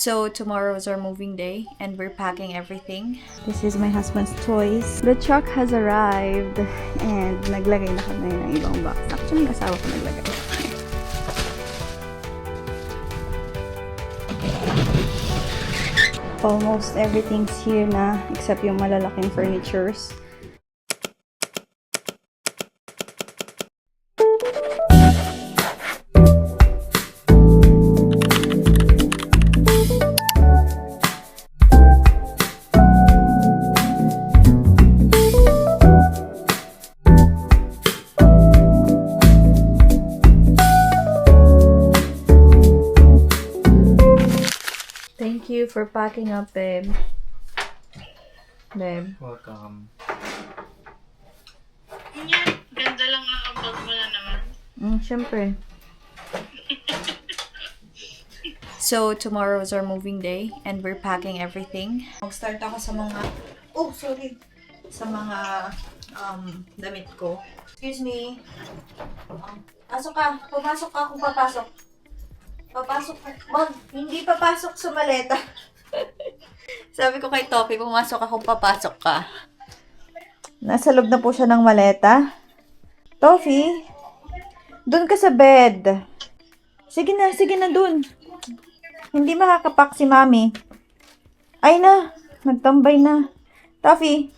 So tomorrow is our moving day and we're packing everything. This is my husband's toys. The truck has arrived and naglagay na kami ng ibang box. Actually, yung asawa ko naglagay. Almost everything's here na except yung malalaking furnitures. Thank you for packing up, babe. Babe. Welcome. Ganda lang ang bag mo na naman. Syempre. So tomorrow is our moving day and we're packing everything. Mag-start ako sa mga sa mga damit ko. Excuse me. Pasok ka. Pumasok ka kung papasok. Papasok ka. Wag, hindi papasok sa maleta. Sabi ko kay Topi, pumasok ka kung papasok ka. Nasa loob na po siya ng maleta. Tofi, dun ka sa bed. Sige na dun. Hindi makakapak si Mami. Ay na, nagtambay na. Tofi,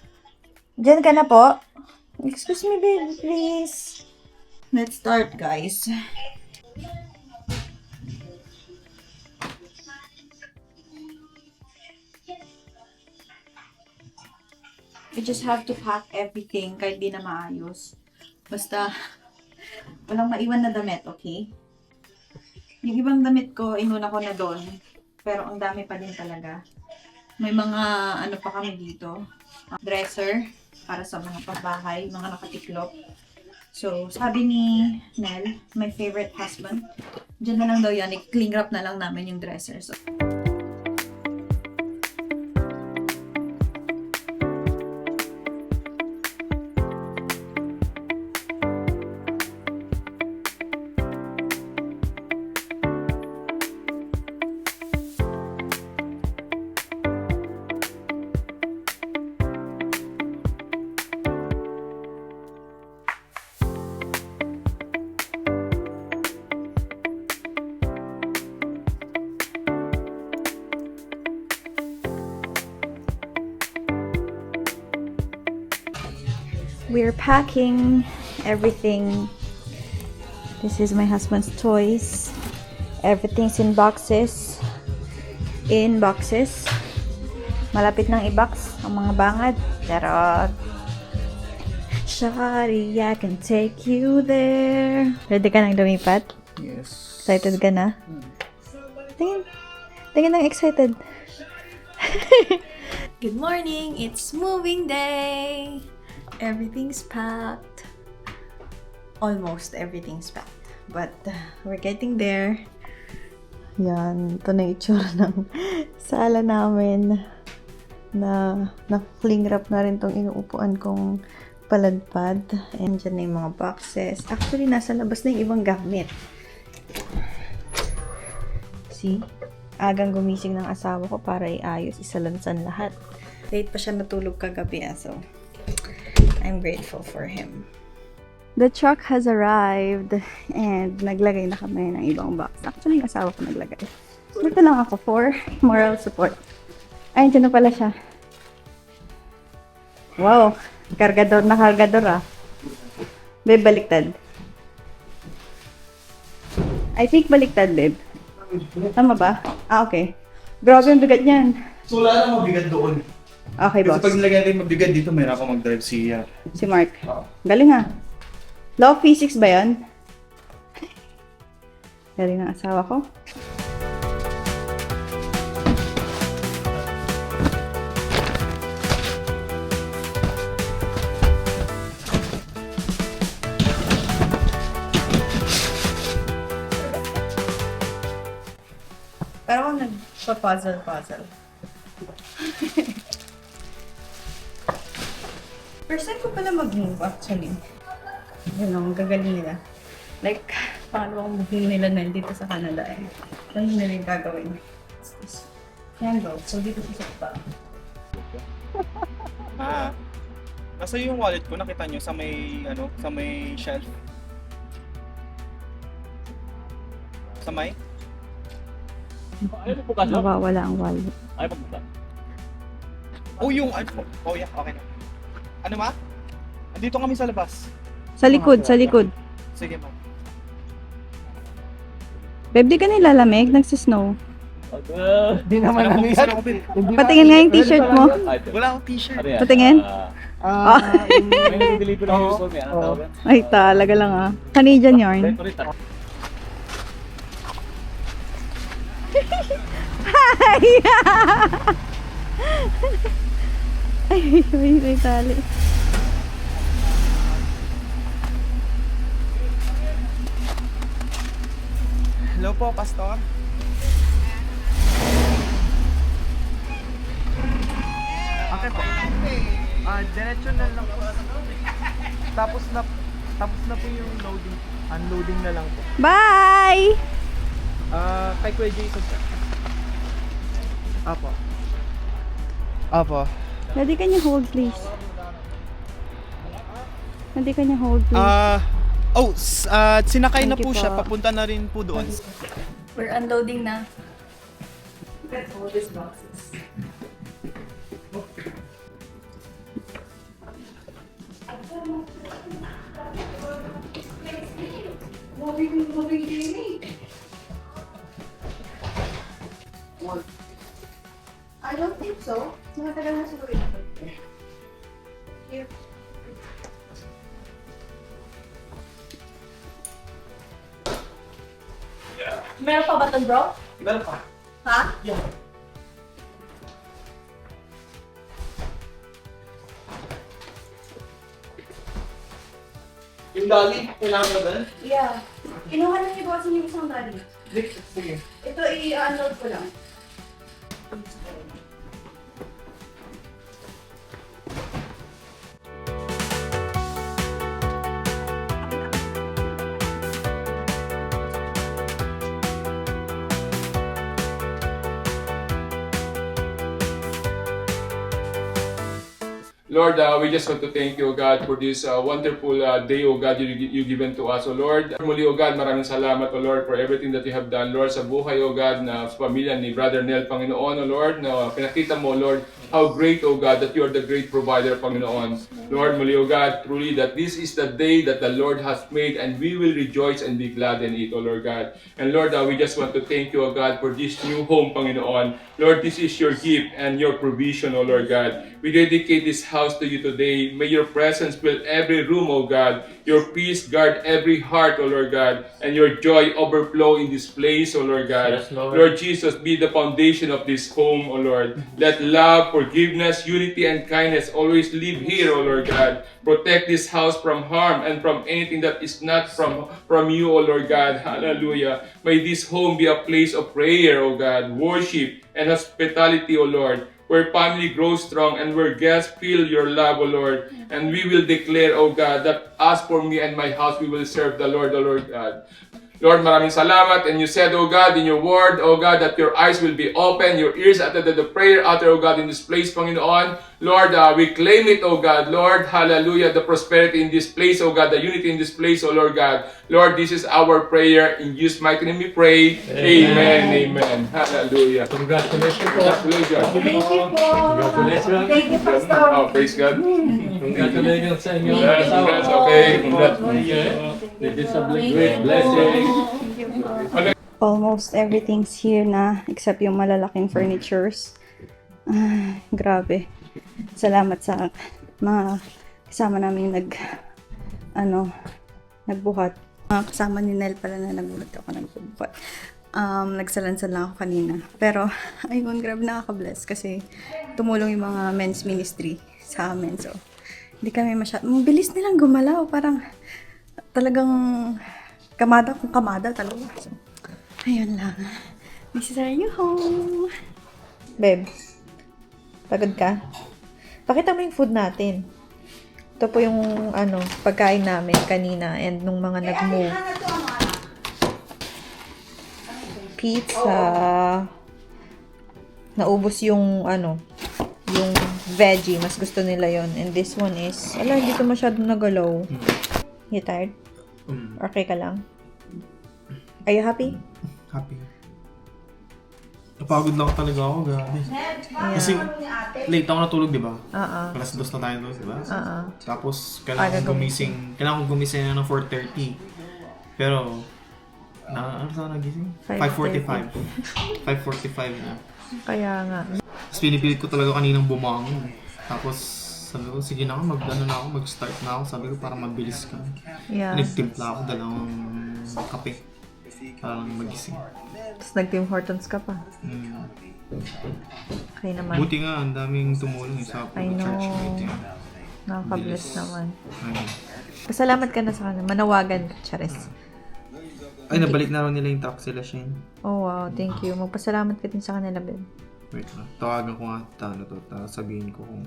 dyan ka na po. Excuse me, baby, please. Let's start, guys. You just have to pack everything kahit di na maayos. Basta, walang maiwan na damit, okay? Yung ibang damit ko, inuna ko na doon. Pero ang dami pa din talaga. May mga ano pa kami dito. Dresser, para sa mga pambahay, mga nakatiklop. So, sabi ni Nel, my favorite husband, dyan na lang daw yan, i-clean wrap na lang namin yung dresser. So, We're packing everything. This is my husband's toys. Everything's in boxes. Malapit nang i-box ang mga bangad. Charot. Shawty, I can take you there. Ready ka nang lumipat? Yes. Excited ka na? Tingin ng excited. good morning! It's moving day! Everything's packed. Almost everything's packed. But we're getting there. Yan, ito na yung itsura ng sala namin na cling wrap na rin tong inuupuan kong paladpad. And dyan na yung mga boxes. Actually, nasa labas na yung ibang gamit. See? Agang gumising ng asawa ko para iayos, isalansan lahat. Late pa siya natulog kagabi, so I'm grateful for him. The truck has arrived and naglagay na kami ng ibang box. Actually, yung asawa ko naglagay. Dito lang ako for moral support. Ay, dyan na pala siya. Wow, kargador na kargador ah. Babe, baliktad. I think baliktad, babe. Tama ba? Ah, okay. Grabe yung bigat niyan. So wala na mabigat doon. Okay, Kasi boss. pag nilagay natin mabigat dito, mayroon ako mag-drive si Si Mark. Oo. Galing ha. Law of physics ba yan? Galing ng asawa ko. pero ako nagpa-puzzle. First time ko pala mag-move actually. Yun ang gagaling nila. Like, pangalawang movie nila na dito sa Canada eh. Ano nila yung gagawin? What's this? Candle. So, dito sa sofa. Nasa yung wallet ko, nakita nyo sa may, sa may shelf. Sa may? Nawawala ang wallet. Oh, yung oh, yeah, okay na. Ano ma? Andito kami sa labas. Sa likod, sa likod. Sige, ma'am. Babe, di ka nilalamig? Nagsisnow. Di naman ano yan. Ako, babe. Patingin nga yung t-shirt mo. Wala akong t-shirt. Patingin. May nag-deliver ng uniform yan. Ang tawag yan. Ay, talaga lang ah. Canadian yarn. Ay, may tali. Hello po, Pastor. Okay po. Diretso na lang po. Tapos na po yung loading. Unloading na lang po. Bye! Kay Kuya Jason sir. Apo. Apo. Daddy, can you hold, please? Daddy, can you hold, please? Sinakay na Thank po you siya. po. Papunta na rin po doon. We're unloading na. Let's hold these boxes. I don't think so. Matagal na siguro ito. Here. Meron pa ba ito, bro? Meron pa. Ha? Yung dali, kailangan ba ba? Yeah. Kinuha na ni boss yung isang dali. Sige. Ito i-unload ko lang. Lord, we just want to thank you, O God, for this wonderful day, O God, you given to us, O Lord. Muli, O God, maraming salamat, O Lord, for everything that you have done, Lord, sa buhay, O God, na sa pamilya ni Brother Nel, Panginoon, O Lord, na pinakita mo, Lord, how great, O God, that you are the great provider, Panginoon. Lord, muli, O God, truly, that this is the day that the Lord has made, and we will rejoice and be glad in it, O Lord God. And Lord, we just want to thank you, O God, for this new home, Panginoon. Lord, this is your gift and your provision, O Lord God. We dedicate this house to you today. May your presence fill every room, O God. Your peace guard every heart, O Lord God. And your joy overflow in this place, O Lord God. Yes, Lord. Lord Jesus, be the foundation of this home, O Lord. Let love, forgiveness, unity, and kindness always live here, O Lord God. Protect this house from harm and from anything that is not from you, O Lord God. Hallelujah. May this home be a place of prayer, O God, worship, and hospitality, O Lord, where family grows strong and where guests feel your love, O Lord. And we will declare, O God, that as for me and my house, we will serve the Lord, O Lord God. Lord, maraming salamat. And you said, O God, in your word, O God, that your eyes will be open, your ears attended the prayer utter, O God, in this place, Panginoon. Lord, we claim it, O God. Lord, hallelujah, the prosperity in this place, O God, the unity in this place, O Lord God. Lord, this is our prayer. In Jesus' mighty name we pray. Amen. Amen. Hallelujah. Congratulations po. Congratulations. Thank you po. Congratulations. Thank you, Pastor. Oh, praise God. Congratulations sa inyo. Congrats, congrats, okay. Congrats. It is a great blessing. Almost everything's here na except yung malalaking furnitures. Grabe. Salamat sa mga kasama namin nagbuhat. Mga kasama ni Nel pala na nagbuhat ako nagbuhat. Nagsalansan lang ako kanina. Pero, ayun, grabe nakaka-bless kasi tumulong yung mga men's ministry sa amin. So, hindi kami masyadong, bilis nilang gumalaw. Parang, talagang kamada kung kamada talaga. So, ayun lang. This is our new home. Babe, pagod ka? Pakita mo yung food natin. Ito po yung pagkain namin kanina and nung mga nag-move. Pizza, naubos yung yung veggie. Mas gusto nila yon. And this one is, hindi to masyadong nagalaw. You tired? Okay ka lang? Are you happy? Happy. Napagod lang talaga ako, grabe. Kasi late ako natulog, di ba? Alas 2 na tayo doon, di ba? Tapos kailangan kong gumising na ng 4:30. Pero ano saan nagising? 5:45. 5:45 na. Kaya nga. Tapos pinipilit ko talaga kaninang bumangon. Tapos sabi ko, sige na ako, mag-start na ako. Sabi ko, para mabilis ka. Yeah. Nagtimpla ako, 2 kape. Para lang magising. Tapos nag-Tim Hortons ka pa. Okay naman. Buti nga, ang daming tumulong sa I know. church meeting. Nakaka-bless naman. Ayun. Pasalamat ka na sa kanila. Manawagan ka, Charis. Ay, nabalik na rin nila yung truck sila, Shane. Oh, wow. Thank you. Magpasalamat ka din sa kanila, babe. Wait lang. Tawagan ko nga sabihin ko kung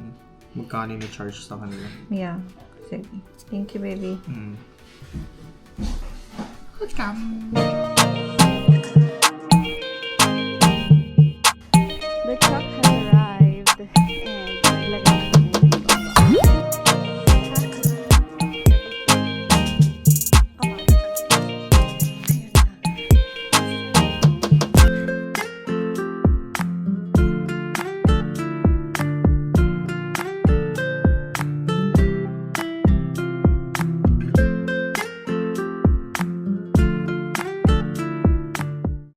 magkano yung charge sa kanila. Yeah. Sige. Thank you, baby. Welcome.